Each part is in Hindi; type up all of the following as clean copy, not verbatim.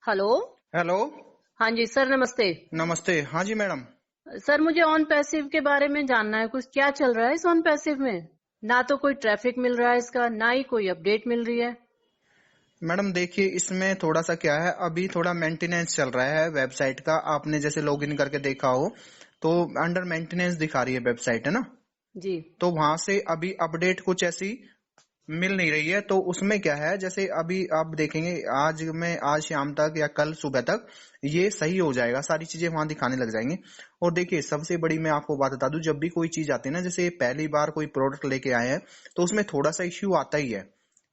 हेलो। हेलो। हाँ जी सर, नमस्ते। नमस्ते। हाँ जी मैडम। सर मुझे ऑन पैसिव के बारे में जानना है, कुछ क्या चल रहा है इस ऑन पैसिव में। ना तो कोई ट्रैफिक मिल रहा है इसका, ना ही कोई अपडेट मिल रही है। मैडम देखिए, इसमें थोड़ा सा क्या है, अभी थोड़ा मेंटेनेंस चल रहा है वेबसाइट का। आपने जैसे लॉगिन करके देखा हो तो अंडर मेंटेनेंस दिखा रही है वेबसाइट, है ना। जी तो वहां से अभी अपडेट कुछ ऐसी मिल नहीं रही है। तो उसमें क्या है, जैसे अभी आप देखेंगे आज शाम तक या कल सुबह तक ये सही हो जाएगा, सारी चीजें वहां दिखाने लग जाएंगी। और देखिए, सबसे बड़ी मैं आपको बात बता दूं, जब भी कोई चीज आती है ना, जैसे पहली बार कोई प्रोडक्ट लेके आए हैं तो उसमें थोड़ा सा इश्यू आता ही है।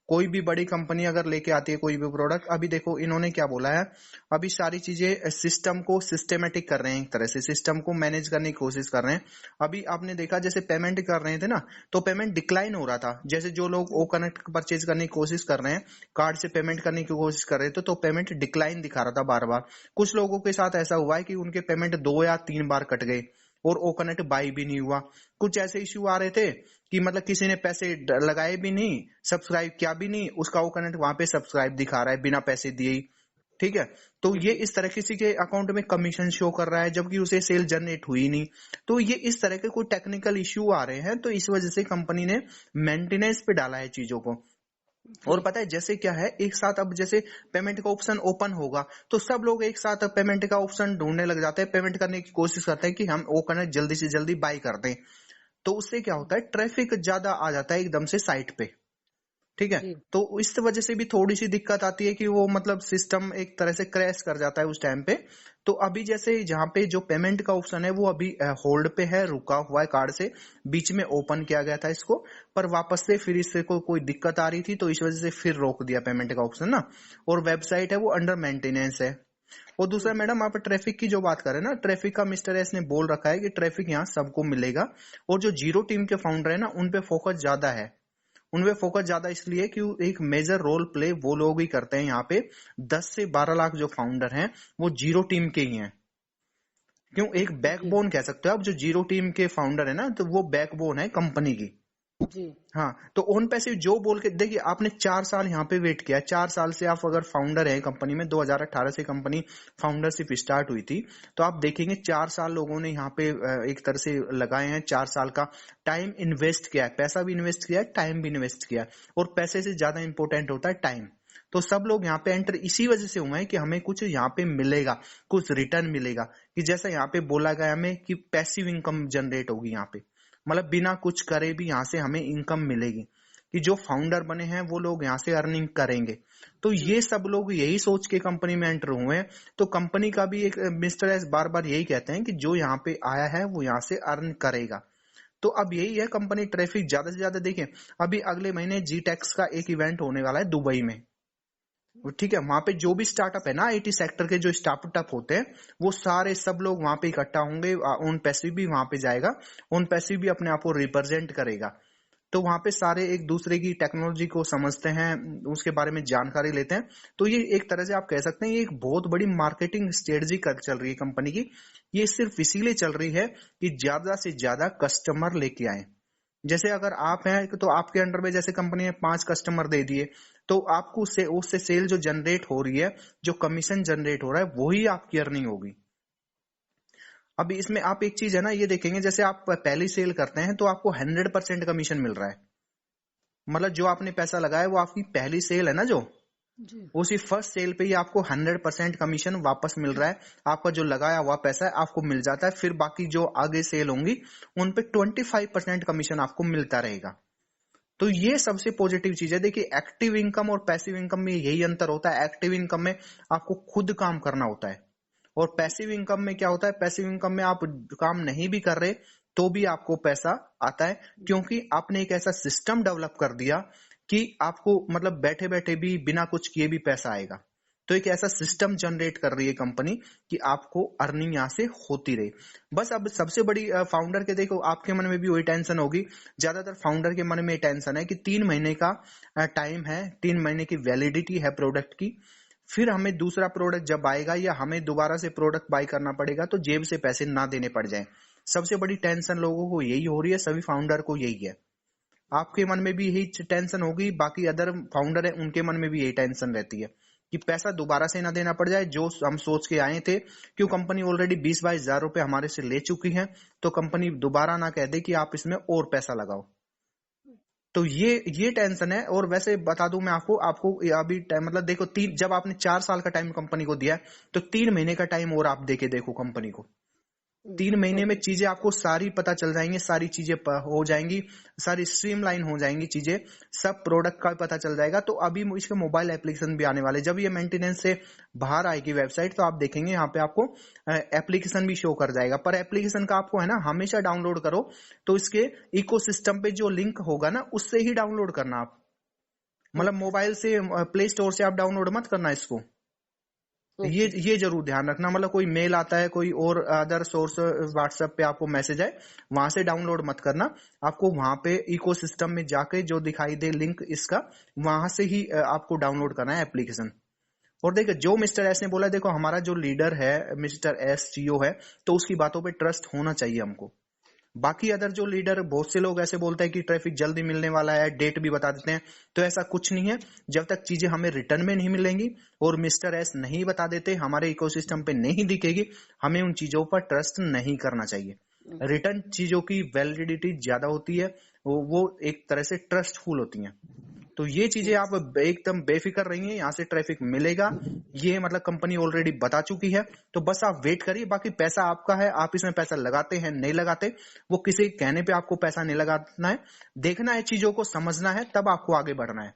कोई भी बड़ी कंपनी अगर लेके आती है कोई भी प्रोडक्ट, अभी देखो इन्होंने क्या बोला है, अभी सारी चीजें सिस्टम को सिस्टमेटिक कर रहे हैं, एक तरह से सिस्टम को मैनेज करने की कोशिश कर रहे हैं। अभी आपने देखा, जैसे पेमेंट कर रहे थे ना, तो पेमेंट डिक्लाइन हो रहा था। जैसे जो लोग ओ कनेक्ट परचेज करने की कोशिश कर रहे हैं, कार्ड से पेमेंट करने की कोशिश कर रहे थे, तो पेमेंट डिक्लाइन दिखा रहा था बार बार। कुछ लोगों के साथ ऐसा हुआ है कि उनके पेमेंट 2 या 3 बार कट गए और ओ कनेक्ट बाई भी नहीं हुआ। कुछ ऐसे इश्यू आ रहे थे कि मतलब किसी ने पैसे लगाए भी नहीं, सब्सक्राइब किया भी नहीं, उसका वो कनेक्ट वहां पे सब्सक्राइब दिखा रहा है बिना पैसे दिए ही। ठीक है। तो ये इस तरह किसी के अकाउंट में कमीशन शो कर रहा है जबकि उसे सेल जनरेट हुई नहीं। तो ये इस तरह के कोई टेक्निकल इश्यू आ रहे हैं, तो इस वजह से कंपनी ने मेंटेनेंस पे डाला है चीजों को। और जी पता है जैसे क्या है, एक साथ अब जैसे पेमेंट का ऑप्शन ओपन होगा तो सब लोग एक साथ पेमेंट का ऑप्शन ढूंढने लग जाते हैं, पेमेंट करने की कोशिश करते हैं कि हम वो करना जल्दी से जल्दी बाय कर दें। तो उससे क्या होता है, ट्रैफिक ज्यादा आ जाता है एकदम से साइट पे। ठीक है। जी तो इस वजह से भी थोड़ी सी दिक्कत आती है कि वो मतलब सिस्टम एक तरह से क्रैश कर जाता है उस टाइम पे। तो अभी जैसे जहां पे जो पेमेंट का ऑप्शन है वो अभी होल्ड पे है, रुका हुआ है कार्ड से। बीच में ओपन किया गया था इसको, पर वापस से फिर इससे कोई दिक्कत आ रही थी तो इस वजह से फिर रोक दिया पेमेंट का ऑप्शन ना। और वेबसाइट है वो अंडर मेंटेनेंस है। और दूसरा जी मैडम, आप ट्रैफिक की जो बात करें ना, ट्रैफिक का मिस्टर एस ने बोल रखा है कि ट्रैफिक यहाँ सबको मिलेगा। और जो जीरो टीम के फाउंडर है ना, उन पे फोकस ज्यादा है। उनपे फोकस ज्यादा इसलिए कि एक मेजर रोल प्ले वो लोग ही करते हैं यहाँ पे। 10 से 12 लाख जो फाउंडर हैं वो जीरो टीम के ही हैं। क्यों, एक जी बैकबोन कह सकते हो आप, जो जीरो टीम के फाउंडर है ना, तो वो बैकबोन है कंपनी की। जी हाँ। तो ऑन पैसिव जो बोल के देखिए, आपने 4 साल यहाँ पे वेट किया, 4 साल से आप अगर फाउंडर है कंपनी में, 2018 से कंपनी फाउंडरशिप स्टार्ट हुई थी। तो आप देखेंगे 4 साल लोगों ने यहाँ पे एक तरह से लगाए हैं, 4 साल का टाइम इन्वेस्ट किया है, पैसा भी इन्वेस्ट किया है, टाइम भी इन्वेस्ट किया है। और पैसे से ज्यादा इंपॉर्टेंट होता है टाइम। तो सब लोग यहाँ पे एंटर इसी वजह से हुए हैं कि हमें कुछ यहाँ पे मिलेगा, कुछ रिटर्न मिलेगा। कि जैसा यहाँ पे बोला गया हमें कि पैसिव इनकम जनरेट होगी यहाँ पे, मतलब बिना कुछ करे भी यहाँ से हमें इनकम मिलेगी। कि जो फाउंडर बने हैं वो लोग यहाँ से अर्निंग करेंगे। तो जी ये सब लोग यही सोच के कंपनी में एंटर हुए हैं। तो कंपनी का भी एक मिस्टर एस बार बार यही कहते हैं कि जो यहाँ पे आया है वो यहाँ से अर्न करेगा। तो अब यही है, कंपनी ट्रैफिक ज्यादा से ज्यादा देखें। अभी अगले महीने जी टेक्स का एक इवेंट होने वाला है दुबई में। ठीक है। वहां पे जो भी स्टार्टअप है ना, आईटी सेक्टर के जो स्टार्टअप होते हैं, वो सारे सब लोग वहां पे इकट्ठा होंगे। ओन पैसिव भी वहां पे जाएगा। ओन पैसिव भी अपने आप को रिप्रेजेंट करेगा। तो वहां पे सारे एक दूसरे की टेक्नोलॉजी को समझते हैं, उसके बारे में जानकारी लेते हैं। तो ये एक तरह से आप कह सकते हैं ये एक बहुत बड़ी मार्केटिंग स्ट्रेटजी चल रही है कंपनी की। ये सिर्फ इसीलिए चल रही है कि ज्यादा से ज्यादा कस्टमर लेके आए। जैसे अगर आप हैं तो आपके अंडर में जैसे कंपनी ने 5 कस्टमर दे दिए, तो आपको उससे सेल जो जनरेट हो रही है, जो कमीशन जनरेट हो रहा है, वही आपकी अर्निंग होगी। अभी इसमें आप एक चीज है ना, ये देखेंगे, जैसे आप पहली सेल करते हैं तो आपको 100% कमीशन मिल रहा है। मतलब जो आपने पैसा लगाया वो आपकी पहली सेल है ना, जो जी उसी फर्स्ट सेल पे ही आपको 100% कमीशन वापस मिल रहा है। आपका जो लगाया हुआ पैसा है आपको मिल जाता है। फिर बाकी जो आगे सेल होंगी उन पे 25% कमीशन आपको मिलता रहेगा। तो ये सबसे पॉजिटिव चीज है। देखिए, एक्टिव इनकम और पैसिव इनकम में यही अंतर होता है। एक्टिव इनकम में आपको खुद काम करना होता है, और पैसिव इनकम में क्या होता है, पैसिव इनकम में आप काम नहीं भी कर रहे तो भी आपको पैसा आता है। क्योंकि आपने एक ऐसा सिस्टम डेवलप कर दिया कि आपको मतलब बैठे बैठे भी बिना कुछ किए भी पैसा आएगा। तो एक ऐसा सिस्टम जनरेट कर रही है कंपनी कि आपको अर्निंग यहां से होती रहे। बस अब सबसे बड़ी फाउंडर के, देखो आपके मन में भी वही टेंशन होगी, ज्यादातर फाउंडर के मन में टेंशन है कि 3 महीने का टाइम है, 3 महीने की वैलिडिटी है प्रोडक्ट की। फिर हमें दूसरा प्रोडक्ट जब आएगा या हमें दोबारा से प्रोडक्ट बाय करना पड़ेगा तो जेब से पैसे ना देने पड़ जाएं। सबसे बड़ी टेंशन लोगों को यही हो रही है, सभी फाउंडर को यही है। आपके मन में भी यही टेंशन होगी, बाकी अदर फाउंडर है उनके मन में भी यही टेंशन रहती है कि पैसा दोबारा से ना देना पड़ जाए जो हम सोच के आए थे। क्यों कंपनी ऑलरेडी 20-22 हजार रुपए हमारे से ले चुकी है, तो कंपनी दोबारा ना कह दे कि आप इसमें और पैसा लगाओ। तो ये टेंशन है। और वैसे बता दूं मैं आपको आपको अभी मतलब देखो जब आपने 4 साल का टाइम कंपनी को दिया है, तो 3 महीने का टाइम और आप देके देखो कंपनी को। 3 महीने में चीजें आपको सारी पता चल जाएंगी, सारी चीजें हो जाएंगी, सारी स्ट्रीमलाइन हो जाएंगी चीजें, सब प्रोडक्ट का पता चल जाएगा। तो अभी इसके मोबाइल एप्लीकेशन भी आने वाले, जब ये मेंटेनेंस से बाहर आएगी वेबसाइट, तो आप देखेंगे यहाँ पे आपको एप्लीकेशन भी शो कर जाएगा। पर एप्लीकेशन का आपको है ना हमेशा डाउनलोड करो तो इसके इकोसिस्टम पे जो लिंक होगा ना उससे ही डाउनलोड करना आप, मतलब मोबाइल से प्ले स्टोर से आप डाउनलोड मत करना इसको। ये जरूर ध्यान रखना, मतलब कोई मेल आता है, कोई और अदर सोर्स व्हाट्सएप पे आपको मैसेज आए, वहां से डाउनलोड मत करना। आपको वहां पे इकोसिस्टम में जाके जो दिखाई दे लिंक इसका, वहां से ही आपको डाउनलोड करना है एप्लीकेशन। और देखो जो मिस्टर एस ने बोला, देखो हमारा जो लीडर है मिस्टर एस जीओ है, तो उसकी बातों पे ट्रस्ट होना चाहिए हमको। बाकी अदर जो लीडर, बहुत से लोग ऐसे बोलते हैं कि ट्रैफिक जल्दी मिलने वाला है, डेट भी बता देते हैं, तो ऐसा कुछ नहीं है। जब तक चीजें हमें रिटर्न में नहीं मिलेंगी और मिस्टर एस नहीं बता देते, हमारे इकोसिस्टम पे नहीं दिखेगी, हमें उन चीजों पर ट्रस्ट नहीं करना चाहिए। रिटर्न चीजों की वैलिडिटी ज्यादा होती है, वो एक तरह से ट्रस्टफुल होती है। तो ये चीजें आप एकदम बेफिक्र रहिए, यहाँ से ट्रैफिक मिलेगा, ये मतलब कंपनी ऑलरेडी बता चुकी है। तो बस आप वेट करिए, बाकी पैसा आपका है, आप इसमें पैसा लगाते हैं नहीं लगाते, वो किसी कहने पे आपको पैसा नहीं लगाना है। देखना है, चीजों को समझना है, तब आपको आगे बढ़ना है।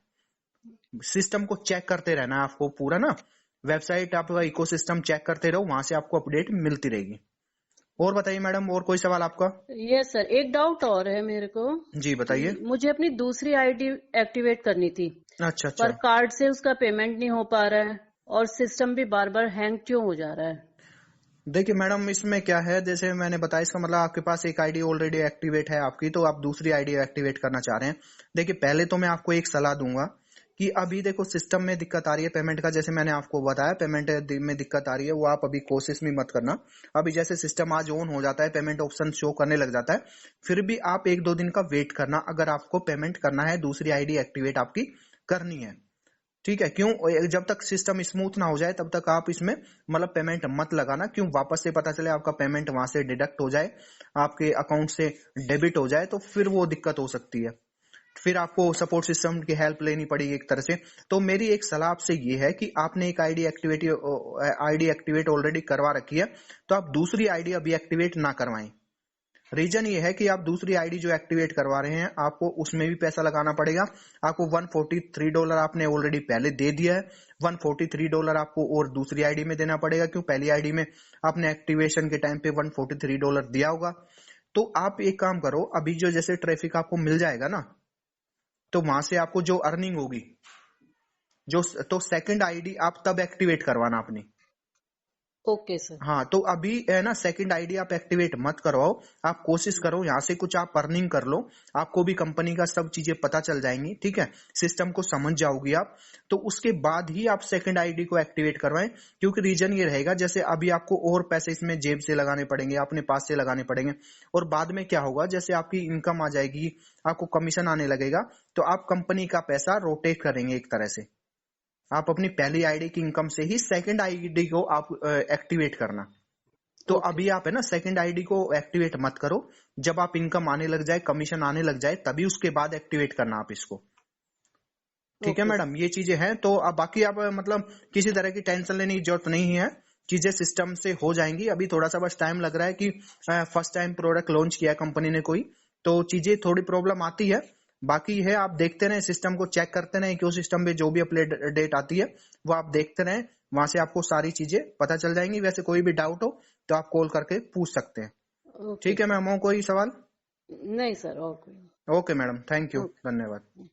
सिस्टम को चेक करते रहना है आपको पूरा ना, वेबसाइट आपका इकोसिस्टम चेक करते रहो, वहां से आपको अपडेट मिलती रहेगी। और बताइए मैडम, और कोई सवाल आपका? यस सर, एक डाउट और है मेरे को। जी बताइए। मुझे अपनी दूसरी आईडी एक्टिवेट करनी थी। अच्छा पर कार्ड से उसका पेमेंट नहीं हो पा रहा है और सिस्टम भी बार बार हैंग क्यों हो जा रहा है? देखिए मैडम, इसमें क्या है, जैसे मैंने बताया, इसका मतलब आपके पास एक आईडी ऑलरेडी एक्टिवेट है आपकी, तो आप दूसरी आईडी एक्टिवेट करना चाह रहे हैं। देखिए पहले तो मैं आपको एक सलाह दूंगा कि अभी देखो सिस्टम में दिक्कत आ रही है पेमेंट का, जैसे मैंने आपको बताया पेमेंट में दिक्कत आ रही है, वो आप अभी कोशिश में मत करना। अभी जैसे सिस्टम आज ऑन हो जाता है, पेमेंट ऑप्शन शो करने लग जाता है, फिर भी आप 1-2 दिन का वेट करना, अगर आपको पेमेंट करना है, दूसरी आईडी एक्टिवेट आपकी करनी है, ठीक है। क्यों? जब तक सिस्टम स्मूथ ना हो जाए तब तक आप इसमें मतलब पेमेंट मत लगाना। क्यों? वापस से पता चले आपका पेमेंट वहां से डिडक्ट हो जाए, आपके अकाउंट से डेबिट हो जाए, तो फिर वो दिक्कत हो सकती है, फिर आपको सपोर्ट सिस्टम की हेल्प लेनी पड़ेगी एक तरह से। तो मेरी एक सलाह आपसे ये है कि आपने एक आईडी एक्टिवेट ऑलरेडी करवा रखी है, तो आप दूसरी आईडी अभी एक्टिवेट ना करवाएं। रीजन ये है कि आप दूसरी आईडी जो एक्टिवेट करवा रहे हैं, आपको उसमें भी पैसा लगाना पड़ेगा। आपको $143 आपने ऑलरेडी पहले दे दिया है, $143 आपको और दूसरी आईडी में देना पड़ेगा। क्यों? पहली आईडी में आपने एक्टिवेशन के टाइम पे $143 दिया होगा। तो आप एक काम करो, अभी जो जैसे ट्रैफिक आपको मिल जाएगा ना, तो वहां से आपको जो अर्निंग होगी, तो सेकंड आईडी आप तब एक्टिवेट करवाना अपनी। Okay sir. हाँ, तो अभी है ना सेकंड आईडी आप एक्टिवेट मत करवाओ, आप कोशिश करो यहाँ से कुछ आप अर्निंग कर लो, आपको भी कंपनी का सब चीजें पता चल जाएंगी, ठीक है, सिस्टम को समझ जाओगी आप, तो उसके बाद ही आप सेकंड आईडी को एक्टिवेट करवाएं। क्योंकि रीजन ये रहेगा, जैसे अभी आपको और पैसे इसमें जेब से लगाने पड़ेंगे, अपने पास से लगाने पड़ेंगे, और बाद में क्या होगा, जैसे आपकी इनकम आ जाएगी, आपको कमीशन आने लगेगा, तो आप कंपनी का पैसा रोटेट करेंगे एक तरह से। आप अपनी पहली आईडी की इनकम से ही सेकंड आईडी को आप एक्टिवेट करना। तो अभी आप है ना सेकंड आईडी को एक्टिवेट मत करो, जब आप इनकम आने लग जाए, कमीशन आने लग जाए, तभी उसके बाद एक्टिवेट करना आप इसको, ठीक है मैडम। ये चीजें हैं, तो अब बाकी आप मतलब किसी तरह की टेंशन लेने की जरूरत नहीं है, चीजें सिस्टम से हो जाएंगी। अभी थोड़ा सा बस टाइम लग रहा है कि फर्स्ट टाइम प्रोडक्ट लॉन्च किया है कंपनी ने कोई, तो चीजें थोड़ी प्रॉब्लम आती है। बाकी है आप देखते रहें, सिस्टम को चेक करते रहें, इको सिस्टम में जो भी अपडेट आती है वो आप देखते रहें, वहां से आपको सारी चीजें पता चल जाएंगी। वैसे कोई भी डाउट हो तो आप कॉल करके पूछ सकते हैं, ठीक है मैम। कोई सवाल? नहीं सर, और कोई। ओके मैडम, थैंक यू, धन्यवाद।